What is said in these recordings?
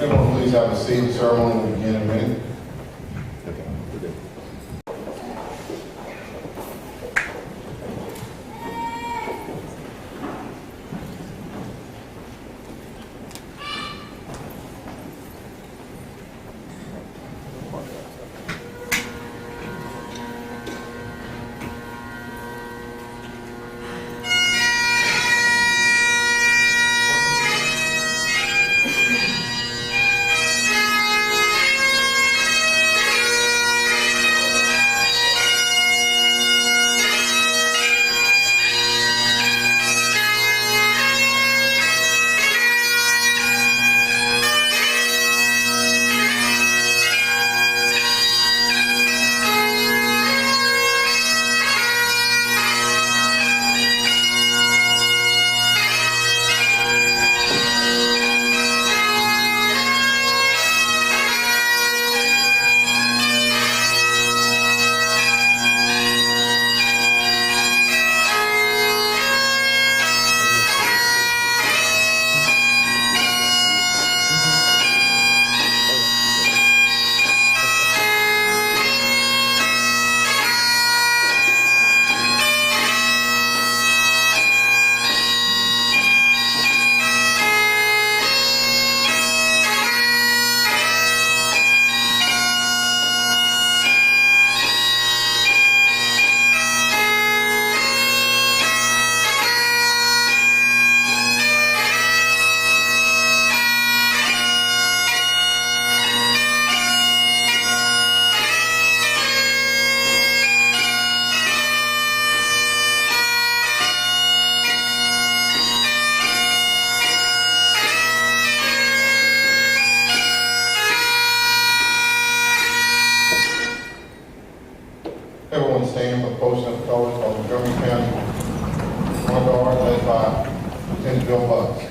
Everyone, please have a seat. The ceremony will begin in a minute. Everyone stand for the posting of the colors of Montgomery County Honor Guard led by Lieutenant Bill Bucks.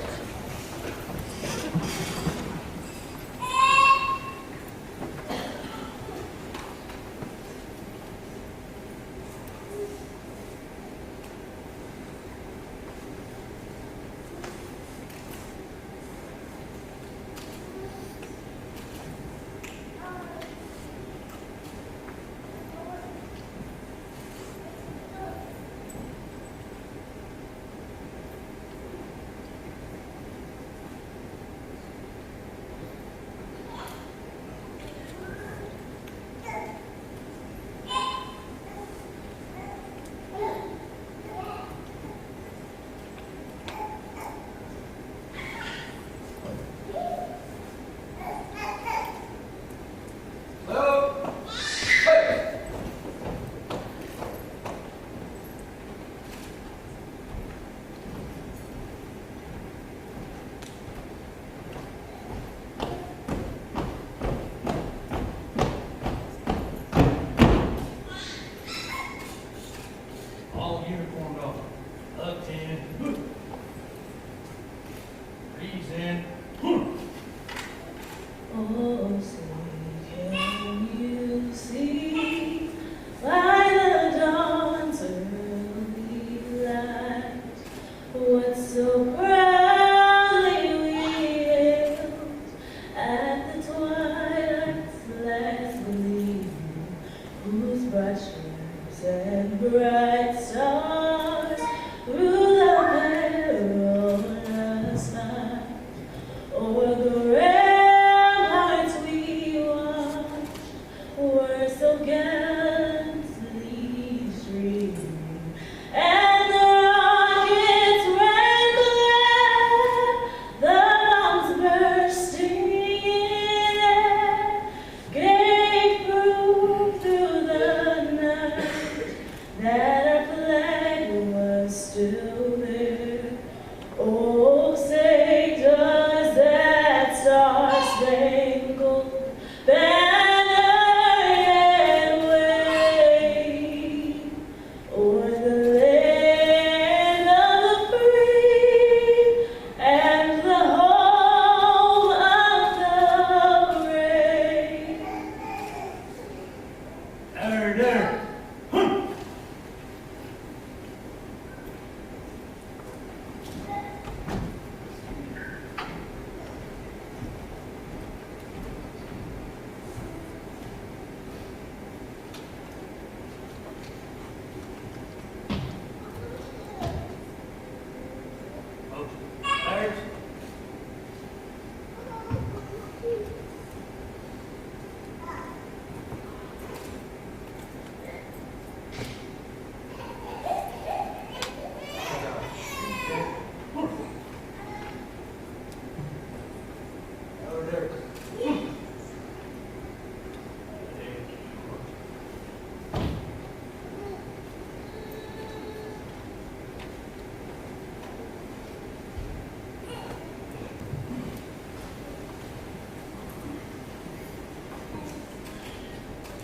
Over the ramparts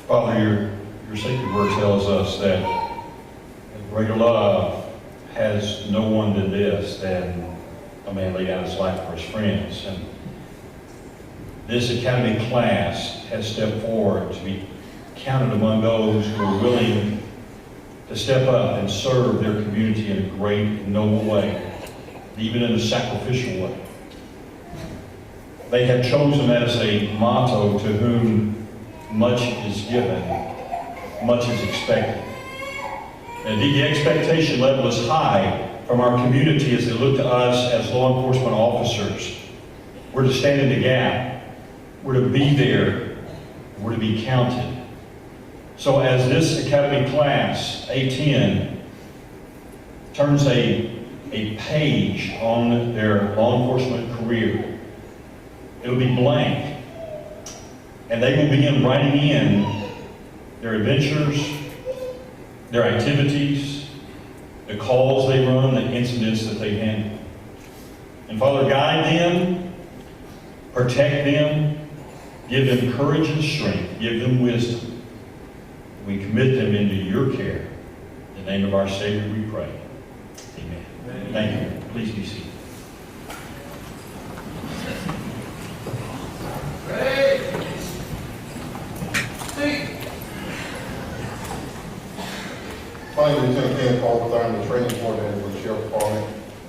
Father, your sacred word tells us that greater love has no one than this, than a man lay down his life for his friends. And this academy class has stepped forward to be counted among those who are willing to step up and serve their community in a great and noble way, even in a sacrificial way. They have chosen as a motto, to whom much is given, much is expected. And the expectation level is high from our community as they look to us as law enforcement officers. We're to stand in the gap. We're to be there. We're to be counted. So as this academy class, A10, turns a page on their law enforcement career, it'll be blank. And they will begin writing in their adventures, their activities, the calls they run, the incidents that they handle. And Father, guide them, protect them, give them courage and strength, give them wisdom. We commit them into your care. In the name of our Savior we pray. Amen. Amen. Thank you. Please be seated. Finally, Lieutenant Ken Paul, I'm the training coordinator for the Sheriff's Department.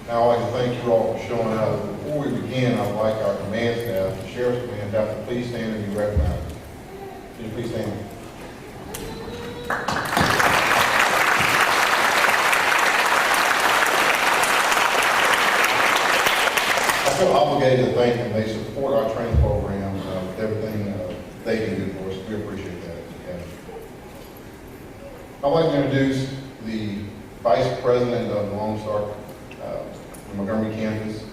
Now I'd like to thank you all for showing up. Before we begin, I'd like our command staff, the Sheriff's Command staff, to please stand and be recognized. Can you please stand? I feel obligated to thank them. They support our training program with everything they can do for us. We appreciate that. Okay. I'd like to introduce the Vice President of the Lone Star Montgomery campus.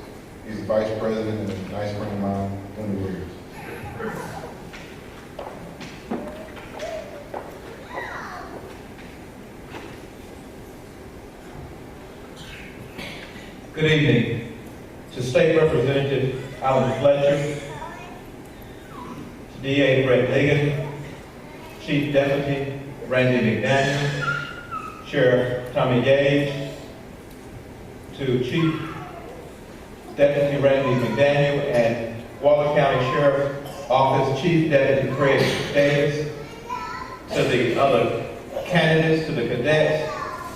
He's the Vice President and a nice friend of mine, Linda Williams. Good evening to State Representative Alan Fletcher, to DA Brett Ligon, Chief Deputy Randy McDaniel, Sheriff Tommy Gage, to Chief Deputy Randy McDaniel and Waller County Sheriff's Office Chief Deputy Craig Davis, to the other candidates, to the cadets,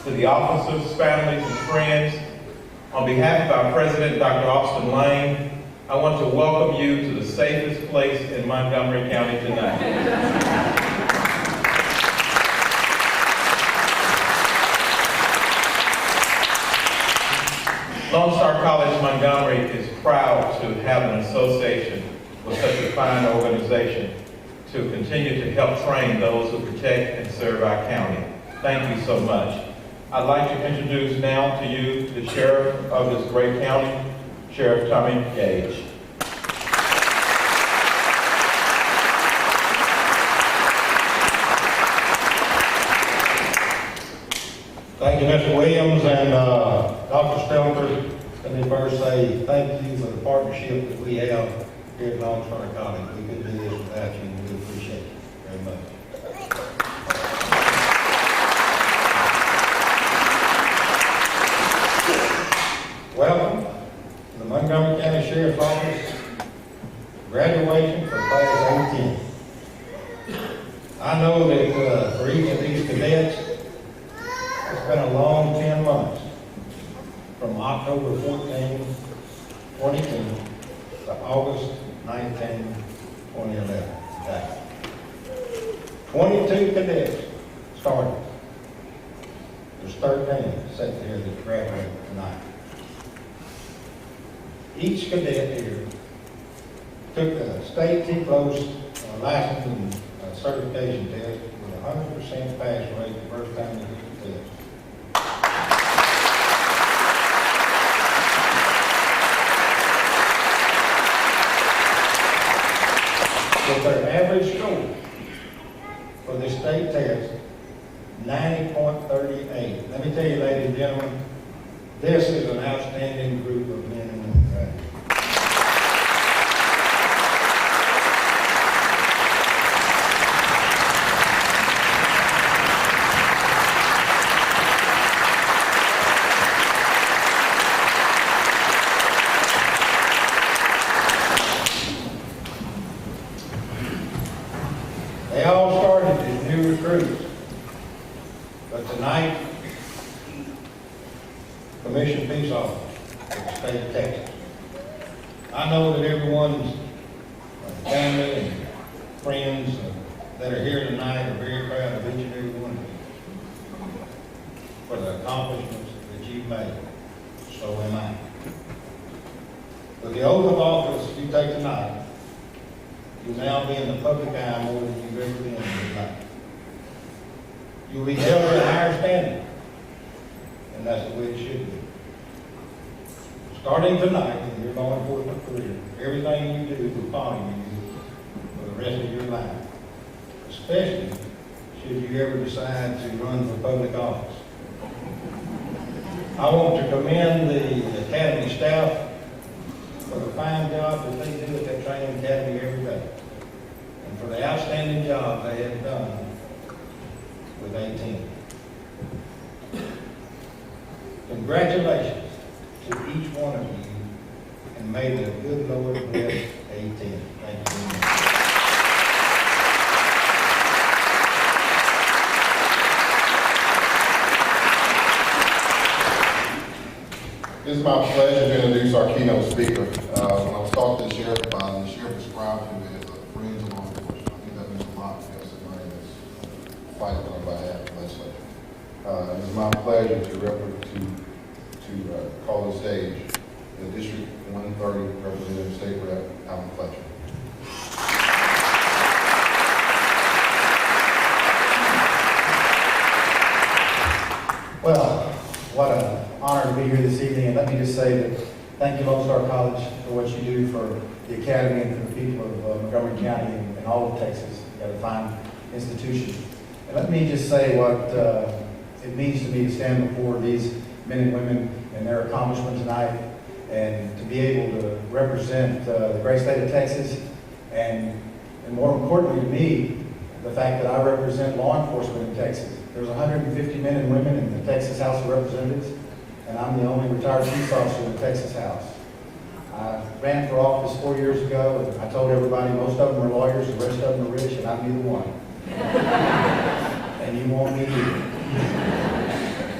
to the officers, families, and friends. On behalf of our President, Dr. Austin Lane, I want to welcome you to the safest place in Montgomery County tonight. Lone Star College Montgomery is proud to have an association with such a fine organization to continue to help train those who protect and serve our county. Thank you so much. I'd like to introduce now to you the Sheriff of this great county, Sheriff Tommy Gage. Thank you, Mr. Williams and Dr. Stelter. Let me first say thank you for the partnership that we have here at Lone Star College. We couldn't do this without you, and we appreciate you very much. Welcome to the Montgomery County Sheriff's Office graduation for Class 18. I know that for each of these cadets, it's been a long 10 months, from October 14, 2010 to August 19, 2011. Exactly. 22 cadets started. There's 13 sitting here that graduated tonight. Each cadet here took the state T-close license and certification test with a 100% pass rate the first time they took the test. With their average score for the state test, 90.38. Let me tell you, ladies and gentlemen, this is an outstanding group of men and women. troops. But tonight, commissioned peace officer in the state of Texas. I know that everyone's family and friends that are here tonight are very proud of each and every one of you for the accomplishments that you've made. So am I. With the oath of office you take tonight, you'll now be in the public eye more than you've ever been in your life. You'll be held at a higher standard, and that's the way it should be. Starting tonight, and you're going forth in a career, everything you do will follow you for the rest of your life, especially should you ever decide to run for public office. I want to commend the Academy staff for the fine job that they do at that training academy every day, and for the outstanding job they have done with 18. Congratulations to each one of you, and may the good Lord bless 18. Thank you. It is my pleasure to introduce our keynote speaker. When I was talking to the sheriff described him as a friend of law enforcement. I think that means a lot to have somebody that's fighting on behalf of the legislature. It is my pleasure to call to stage the District 130 Representative State Rep. Alan Fletcher. Well, what an honor to be here this evening, and let me just say that thank you, Lone Star College, for what you do for the Academy and for the people of Montgomery County and all of Texas. You've got a fine institution. And let me just say what it means to me to stand before these men and women and their accomplishment tonight, and to be able to represent the great state of Texas, and more importantly to me, the fact that I represent law enforcement in Texas. There's 150 men and women in the Texas House of Representatives, and I'm the only retired police officer in the Texas House. I ran for office 4 years ago, and I told everybody most of them are lawyers, the rest of them are rich, and I'm neither one. And you won't be either.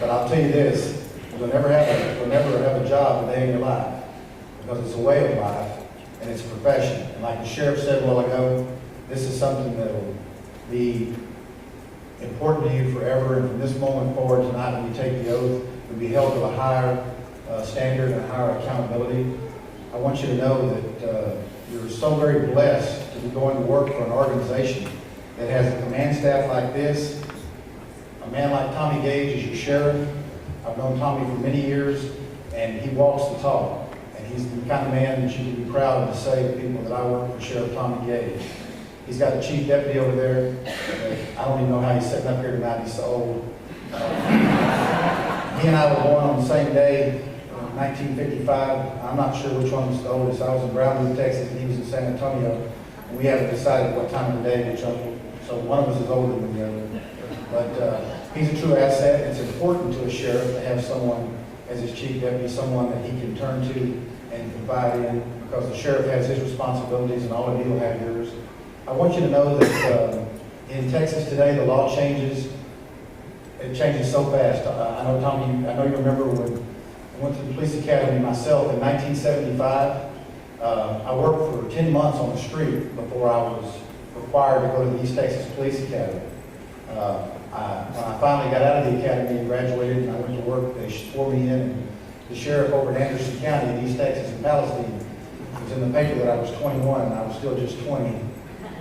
But I'll tell you this, you'll never have a job a day in your life, because it's a way of life, and it's a profession. And like the sheriff said a while ago, this is something that will be important to you forever, and from this moment forward tonight when you take the oath, you'll be held to a higher standard and higher accountability. I want you to know that you're so very blessed to be going to work for an organization that has a command staff like this. A man like Tommy Gage is your sheriff. I've known Tommy for many years, and he walks the talk. And he's the kind of man that you can be proud of to say to people that I work for Sheriff Tommy Gage. He's got a chief deputy over there. I don't even know how he's sitting up here tonight. He's so old. He and I were born on the same day, 1955. I'm not sure which one was the oldest. I was in Brownwood, Texas, and he was in San Antonio. And we haven't decided what time of the day which uncle. So one of us is older than the other. But he's a true asset. It's important to a sheriff to have someone as his chief deputy, someone that he can turn to and confide in, because the sheriff has his responsibilities and all of you will have yours. I want you to know that in Texas today, the law changes. It changes so fast. I know, Tommy, I know you remember when I went to the police academy myself in 1975. I worked for 10 months on the street before I was required to go to the East Texas Police Academy. When I finally got out of the academy and graduated and I went to work, they swore me in, and the sheriff over in Anderson County in East Texas and Palestine, it was in the paper that I was 21 and I was still just 20.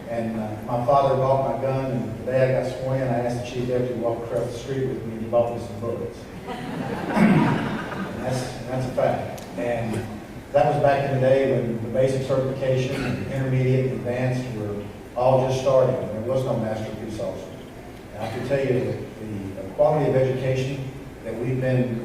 And my father bought my gun, and the day I got sworn in, I asked the chief deputy to walk across the street with me, and he bought me some bullets. And that's a fact. And that was back in the day when the basic certification, and intermediate, and advanced were all just starting. There was no master police officer. And I can tell you that the quality of education that we've been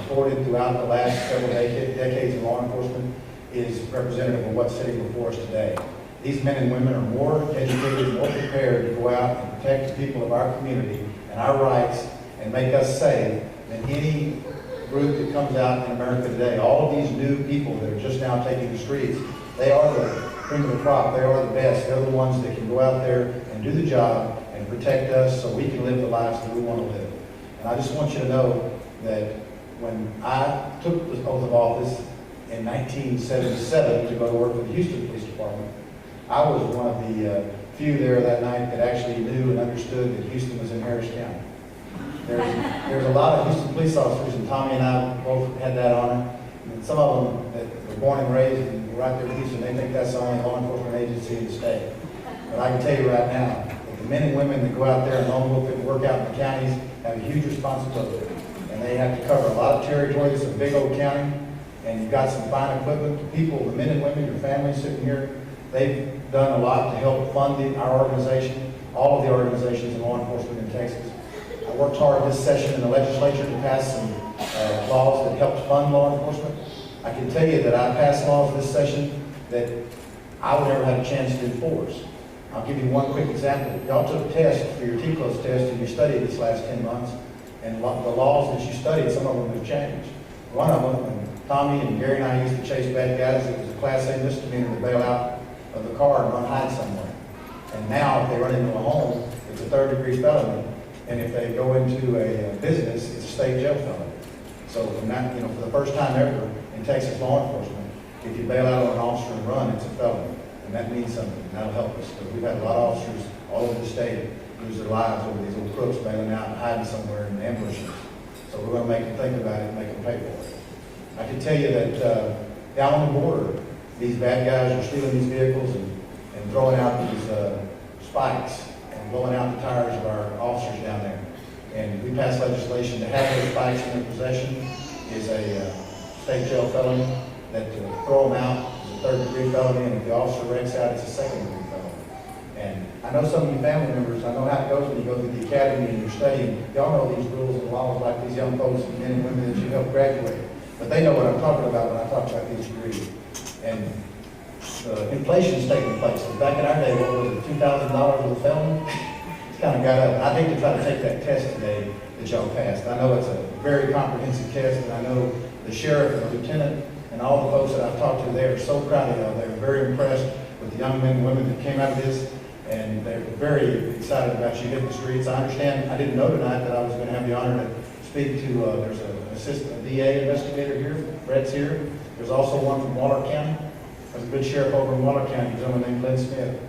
afforded throughout the last several decades in law enforcement is representative of what's sitting before us today. These men and women are more educated, more prepared to go out and protect the people of our community and our rights and make us safe than any group that comes out in America today. All of these new people that are just now taking the streets, they are the cream of the crop. They are the best. They're the ones that can go out there and do the job and protect us so we can live the lives that we want to live. And I just want you to know that when I took the oath of office in 1977 to go to work for the Houston Police Department, I was one of the few there that night that actually knew and understood that Houston was in Harris County. There's a lot of Houston police officers, and Tommy and I both had that honor. And some of them that were born and raised and were right there in Houston, they think that's the only law enforcement agency in the state. But I can tell you right now, that the men and women that go out there and work out in the counties have a huge responsibility. And they have to cover a lot of territory. It's a big old county, and you've got some fine equipment. The people, the men and women, your families sitting here, they've done a lot to help fund our organization, all of the organizations in law enforcement in Texas. I worked hard this session in the legislature to pass some laws that helped fund law enforcement. I can tell you that I passed laws this session that I would never have a chance to enforce. I'll give you one quick example. Y'all took a test for your TCLOS test and you studied this last 10 months, and the laws that you studied, some of them have changed. One of them, when Tommy and Gary and I used to chase bad guys, it was a Class A misdemeanor to bail out of the car and run hide somewhere. And now, if they run into a home, it's a third-degree felony. And if they go into a business, it's a state jail felony. So from that, for the first time ever in Texas law enforcement, if you bail out on an officer and run, it's a felony. And that means something, and that'll help us. Because we've had a lot of officers all over the state lose their lives over these old crooks bailing out and hiding somewhere in ambushing. So we're going to make them think about it and make them pay for it. I can tell you that down on the border, these bad guys are stealing these vehicles and throwing out these spikes and blowing out the tires of our officers down there. And we passed legislation to have those spikes in their possession is a state jail felony, that to throw them out is a third-degree felony, and if the officer wrecks out, it's a second-degree felony. And I know some of you family members, I know how it goes when you go through the academy and you're studying. Y'all know these rules and laws like these young folks and men and women that you help graduate. But they know what I'm talking about when I talk about these degrees. And inflation's taking place. Back in our day, what was it, $2,000 with a felony? It's kind of got up. I hate to try to take that test today that y'all passed. I know it's a very comprehensive test, and I know the sheriff and the lieutenant and all the folks that I've talked to, they are so proud of y'all. They're very impressed with the young men and women that came out of this, and they're very excited about you hitting the streets. I understand, I didn't know tonight that I was going to have the honor to speak to, there's an assistant DA investigator here, Brett's here. There's also one from Waller County. There's a good sheriff over in Waller County, a gentleman named Glenn Smith.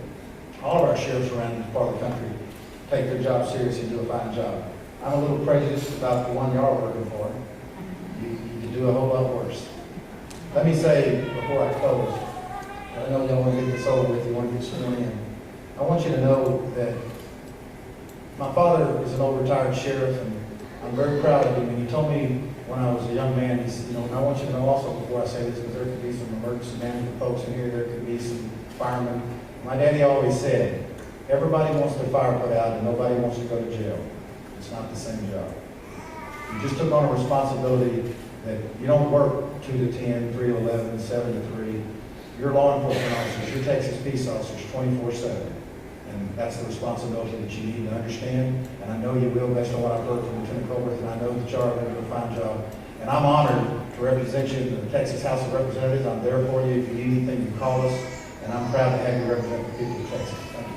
All of our sheriffs around this part of the country take their job seriously and do a fine job. I'm a little prejudiced about the one y'all are working for. You could do a whole lot worse. Let me say, before I close, I know y'all want to get this over with, you want to get sworn in. I want you to know that my father is an old retired sheriff, and I'm very proud of him. And he told me when I was a young man, he said, and I want you to know also before I say this, because there could be some emergency management folks in here, there could be some firemen. My daddy always said, everybody wants their fire put out and nobody wants to go to jail. It's not the same job. You just took on a responsibility that you don't work 2 to 10, 3 to 11, 7 to 3. You're law enforcement officers, you're Texas peace officers 24/7. And that's the responsibility that you need to understand. And I know you will based on what I've heard from Lieutenant Colbert, and I know that y'all are going to do a fine job. And I'm honored to represent you in the Texas House of Representatives. I'm there for you. If you need anything, you call us. And I'm proud to have you represent the people of Texas. Thank you.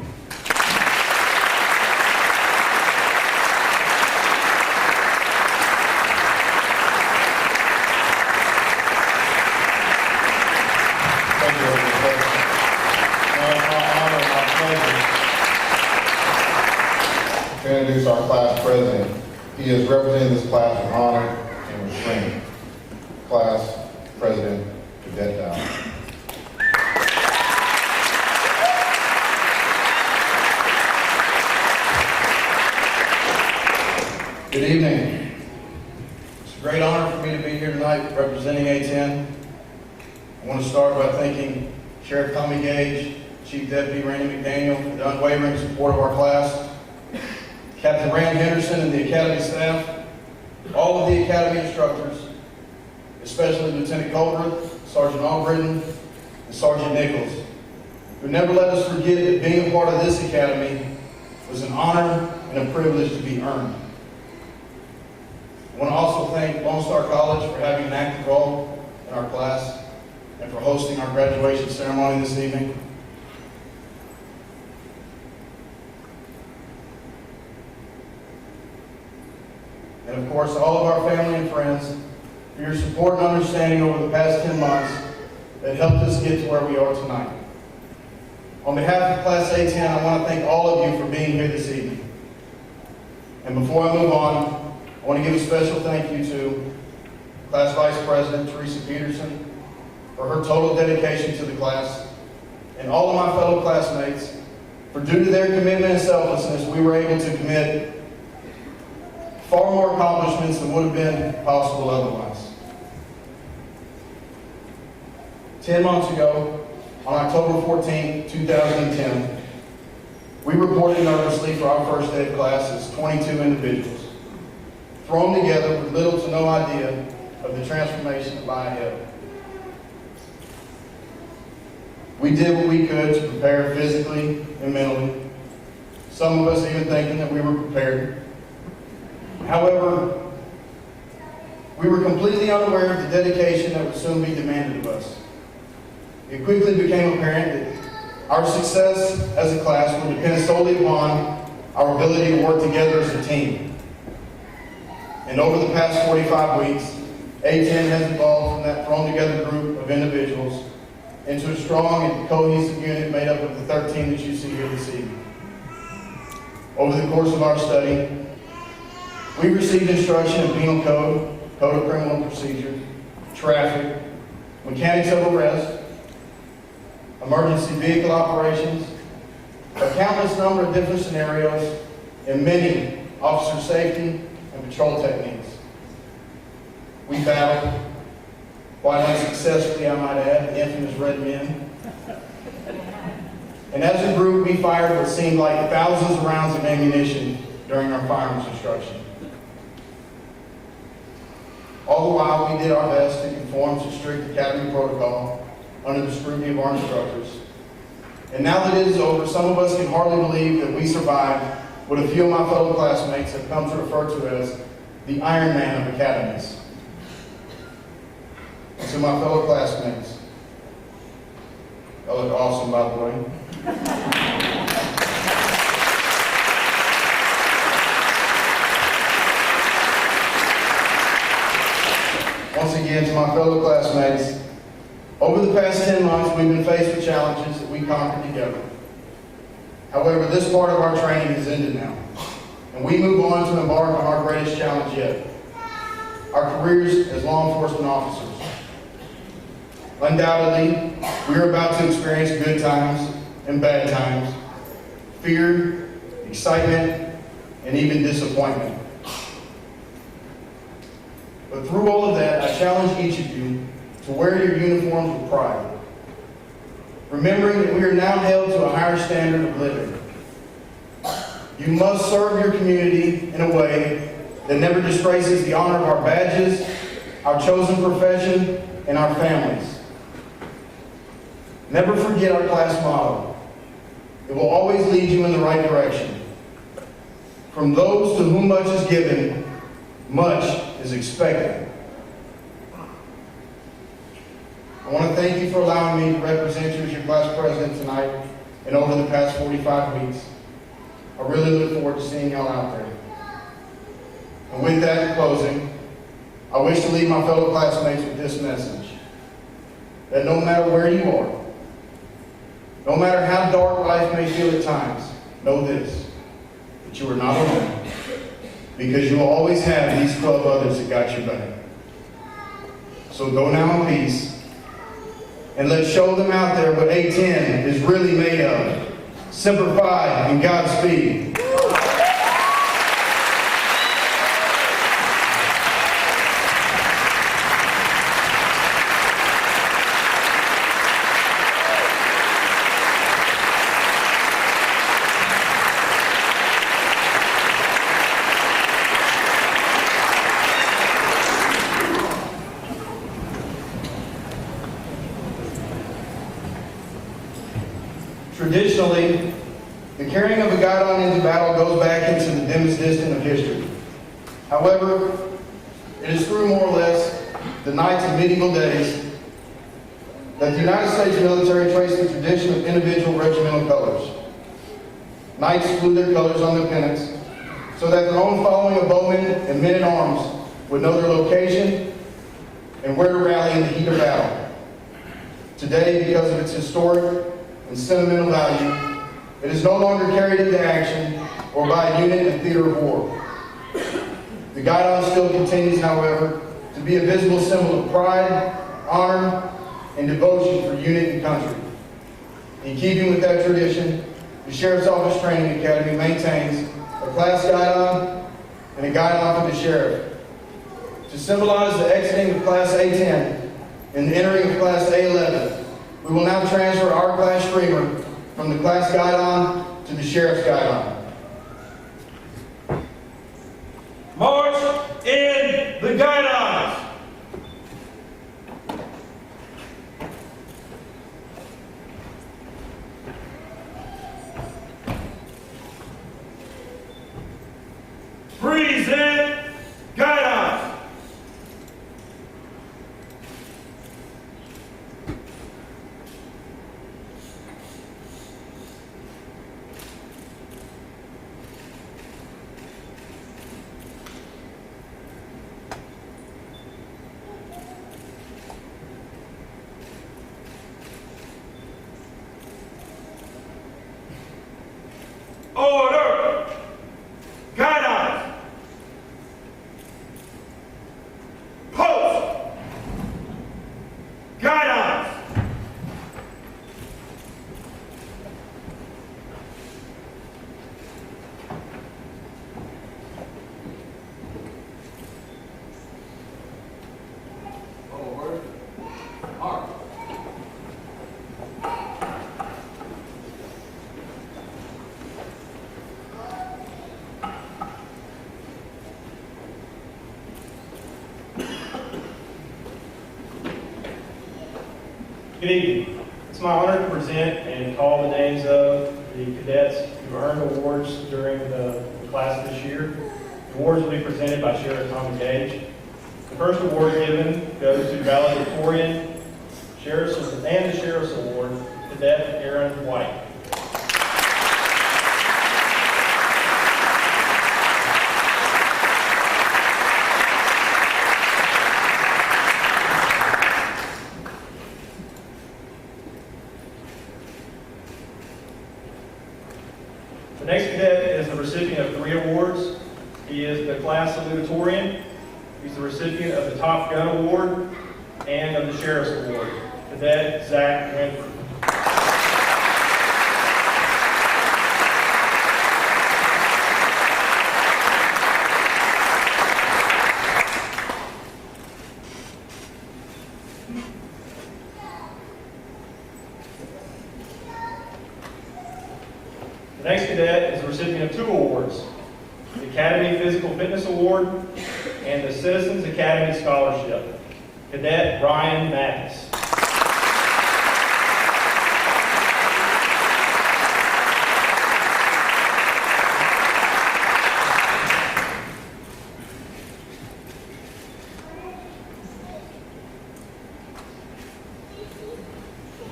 To introduce our class president. He is representing this class with honor and restraint. Class president, Cadet Dow. Good evening. It's a great honor for me to be here tonight representing A10. I want to start by thanking Sheriff Tommy Gage, Chief Deputy Randy McDaniel for the unwavering support of our class, Captain Rand Henderson and the Academy staff, all of the Academy instructors, especially Lieutenant Colbert, Sergeant Albritton, and Sergeant Nichols, who never let us forget that being a part of this Academy was an honor and a privilege to be earned. I want to also thank Lone Star College for having an active role in our class and for hosting our graduation ceremony this evening. and of course, all of our family and friends for your support and understanding over the past 10 months that helped us get to where we are tonight. On behalf of Class A10, I want to thank all of you for being here this evening. And before I move on, I want to give a special thank you to Class Vice President Teresa Peterson for her total dedication to the class, and all of my fellow classmates for, due to their commitment and selflessness, we were able to commit far more accomplishments than would have been possible otherwise. 10 months ago, on October 14, 2010, we reported nervously for our first day of class as 22 individuals, thrown together with little to no idea of the transformation that lie ahead. We did what we could to prepare physically and mentally, some of us even thinking that we were prepared. However, we were completely unaware of the dedication that would soon be demanded of us. It quickly became apparent that our success as a class would depend solely upon our ability to work together as a team. And over the past 45 weeks, A10 has evolved from that thrown together group of individuals into a strong and cohesive unit made up of the 13 that you see here this evening. Over the course of our study, we received instruction in penal code, code of criminal procedure, traffic, mechanics of arrest, emergency vehicle operations, a countless number of different scenarios, and many officer safety and patrol techniques. We battled, quite unsuccessfully I might add, the infamous red men. And as a group, we fired what seemed like thousands of rounds of ammunition during our firearms instruction. All the while, we did our best to conform to strict academy protocol under the scrutiny of our instructors. And now that it is over, some of us can hardly believe that we survived what a few of my fellow classmates have come to refer to as the Iron Man of academies. And to my fellow classmates, y'all look awesome, by the way. Once again, to my fellow classmates, over the past 10 months, we've been faced with challenges that we conquered together. However, this part of our training has ended now, and we move on to embark on our greatest challenge yet, our careers as law enforcement officers. Undoubtedly, we are about to experience good times and bad times, fear, excitement, and even disappointment. But through all of that, I challenge each of you to wear your uniforms with pride, remembering that we are now held to a higher standard of living. You must serve your community in a way that never disgraces the honor of our badges, our chosen profession, and our families. Never forget our class motto. It will always lead you in the right direction. From those to whom much is given, much is expected. I want to thank you for allowing me to represent you as your class president tonight and over the past 45 weeks. I really look forward to seeing y'all out there. And with that, in closing, I wish to leave my fellow classmates with this message: that no matter where you are, no matter how dark life may feel at times, know this, that you are not alone, because you will always have these 12 others that got your back. So go now in peace, and let's show them out there what A10 is really made of. Semper Fi and Godspeed. Traditionally, the carrying of a guidon into battle goes back into the dimmest distant of history. However, it is through more or less the knights of medieval days that the United States military traced the tradition of individual regimental colors. Knights flew their colors on their pennants, so that their own following of bowmen and men at arms would know their location and where to rally in the heat of battle. Today, because of its historic and sentimental value, it is no longer carried into action or by a unit in the theater of war. The guidon still continues, however, to be a visible symbol of pride, honor, and devotion for unit and country. In keeping with that tradition, the Sheriff's Office Training Academy maintains a class guidon and a guidon for the sheriff. To symbolize the exiting of Class A10 and the entering of Class A11, we will now transfer our class streamer from the class guidon to the Sheriff's guidon. March in the guidons. Present guidons. Order! Guidons! Post! Guidons! Forward. March. Good evening. It's my honor to present and call the names of the cadets who earned awards during the class this year. The awards will be presented by Sheriff Tommy Gage. The first award given goes to valedictorian and the Sheriff's Award, Cadet Aaron White. The next cadet is the recipient of 3 awards. He is the class salutatorian. He's the recipient of the Top Gun Award and of the Sheriff's Award, Cadet Zach Winfrey. The next cadet is the recipient of 2 awards, the Academy Physical Fitness Award and the Citizens Academy Scholarship, Cadet Brian Mathis.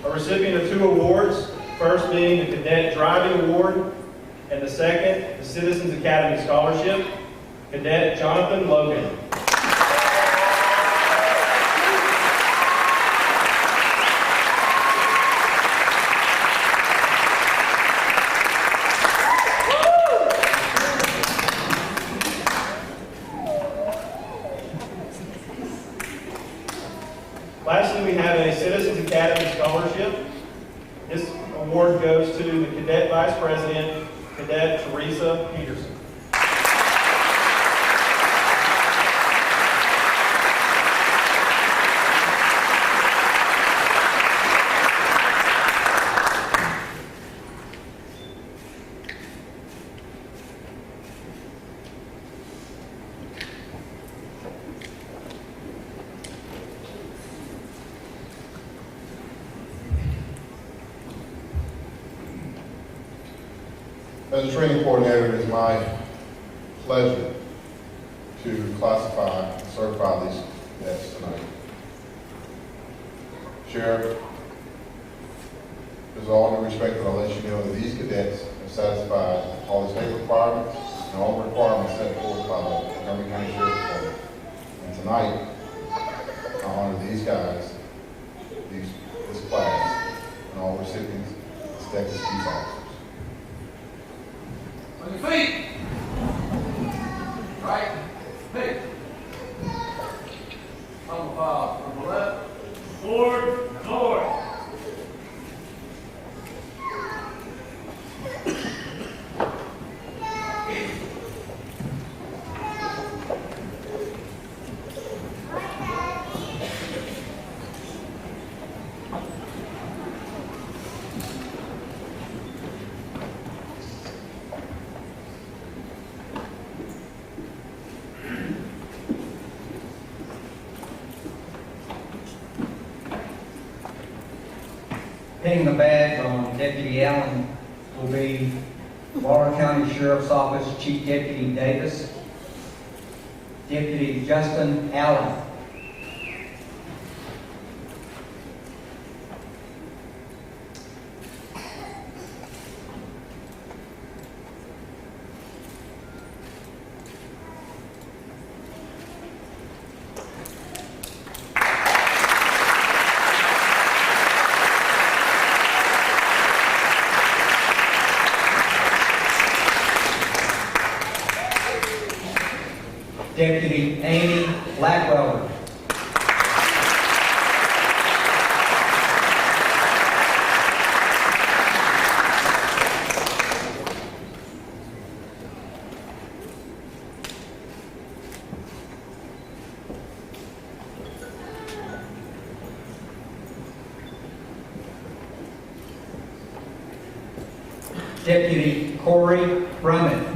A recipient of 2 awards, first being the Cadet Driving Award, and the second, the Citizens Academy Scholarship, Cadet Jonathan Logan. Lastly, we have a Citizens Academy Scholarship. This award goes to the Cadet Vice President, Cadet Teresa Peterson. As a training coordinator, it is my pleasure to classify and certify these cadets tonight. Sheriff, with all due respect, I'll let you know that these cadets have satisfied all the state requirements and all the requirements set forth by the Montgomery County Sheriff's Department. And tonight, I honor these guys, this class, and all recipients as Texas Peace Officers. On your feet. Right. Feet. On the file. From the left. Forward. Forward. Pinning the badge on Deputy Allen will be Waller County Sheriff's Office Chief Deputy Davis, Deputy Justin Allen. Deputy Amy Blackwelder. Deputy Corey Brummett.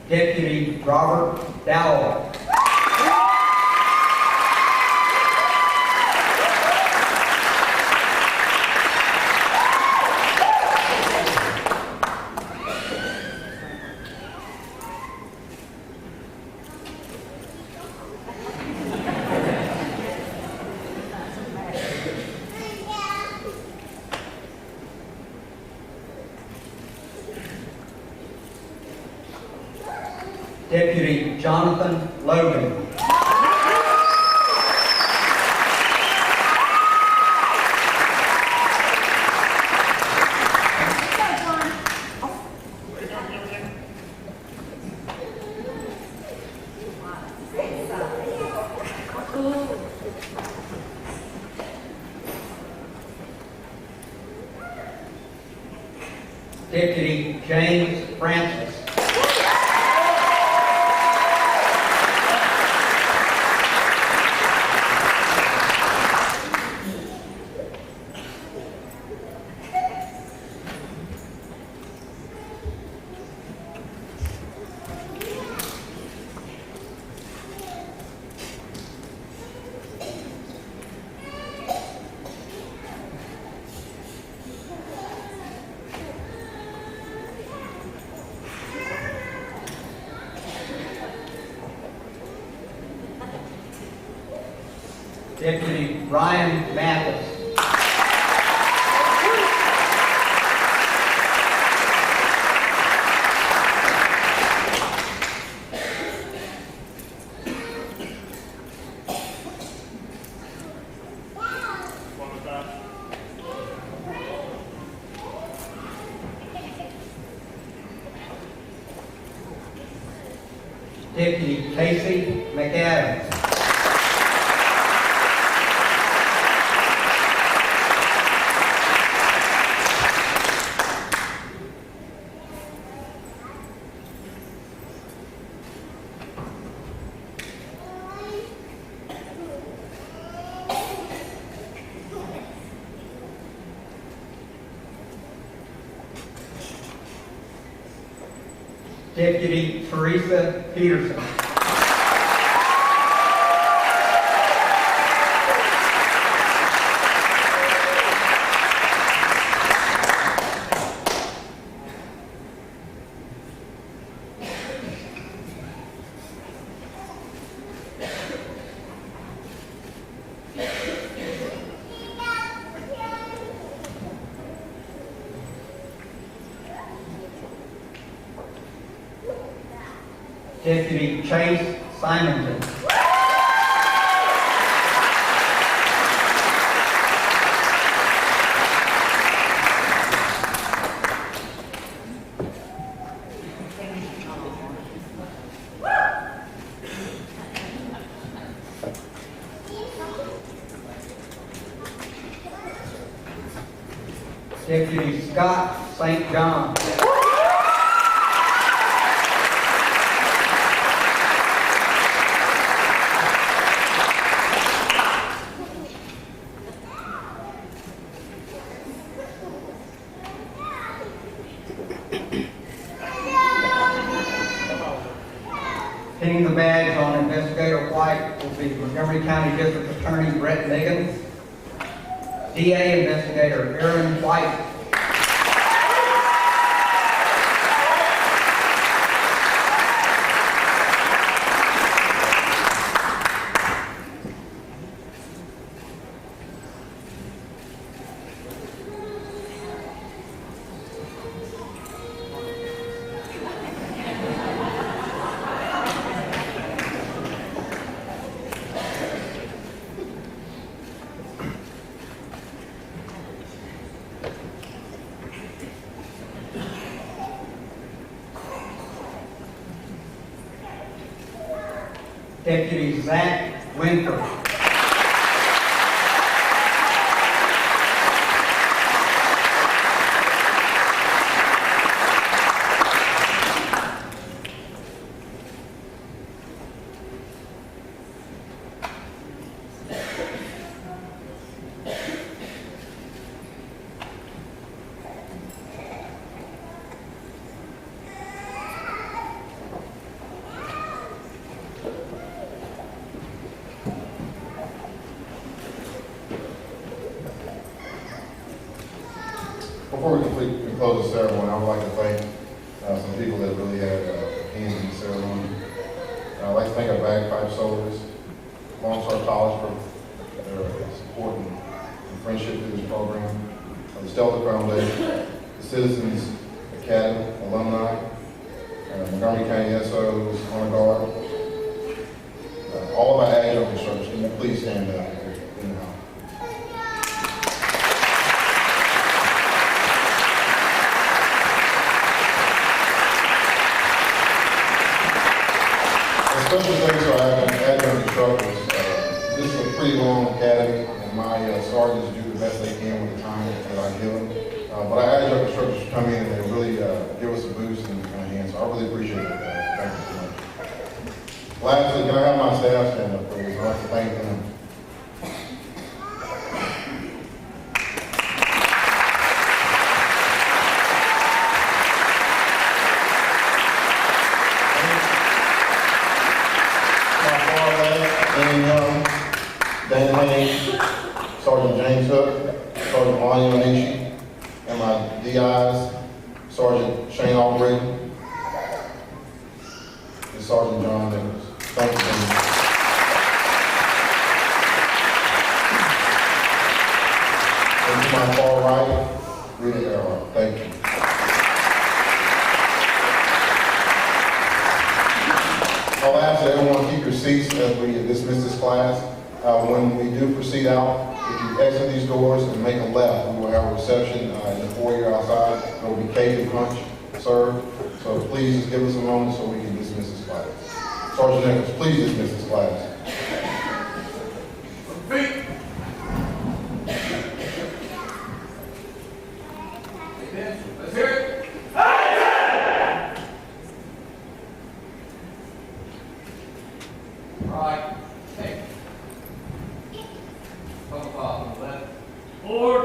Deputy Robert Dowell. Deputy Jonathan Logan. Deputy James Francis. Deputy Ryan Mathis. Deputy Casey McAdams. Deputy Teresa Peterson. Deputy Chase Simonton. Deputy Scott St. John. Pinning the badge on Investigator White will be Montgomery County District Attorney Brett Liggins, DA Investigator Aaron White, Deputy Zach Winter. Before we close the ceremony, I would like to thank some people that really had hands in the ceremony. I'd like to thank our bagpipe soldiers, Longstar College for their support and friendship through this program, the Stelter Foundation, the Citizens Academy alumni, Montgomery County SOs, Honor Guard, all of our adjunct instructors. Can you please stand up here in the house? Special thanks to our adjunct instructors. This is a pretty long academy, and my sergeants do the best they can with the time that I give them. But our adjunct instructors come in and they really give us a boost and hand, so I really appreciate it, guys. Thank you so much. Lastly, can I have my staff stand up, please? I'd like to thank them. Dan Lane, Sergeant James Hook, Sergeant Lonnie Onishi, and my DIs, Sergeant Shane Albright, and Sergeant John Nichols. Thank you, Dan. And to my far right, Rita Earhart. Thank you. I'll ask that everyone keep your seats as we dismiss this class. When we do proceed out, if you exit these doors and make a left, we will have a reception in the foyer outside. There will be cake and punch served. So please just give us a moment so we can dismiss this class. Sergeant Nichols, please dismiss this class. Let's hear it. Right. Hey. Left. Forward.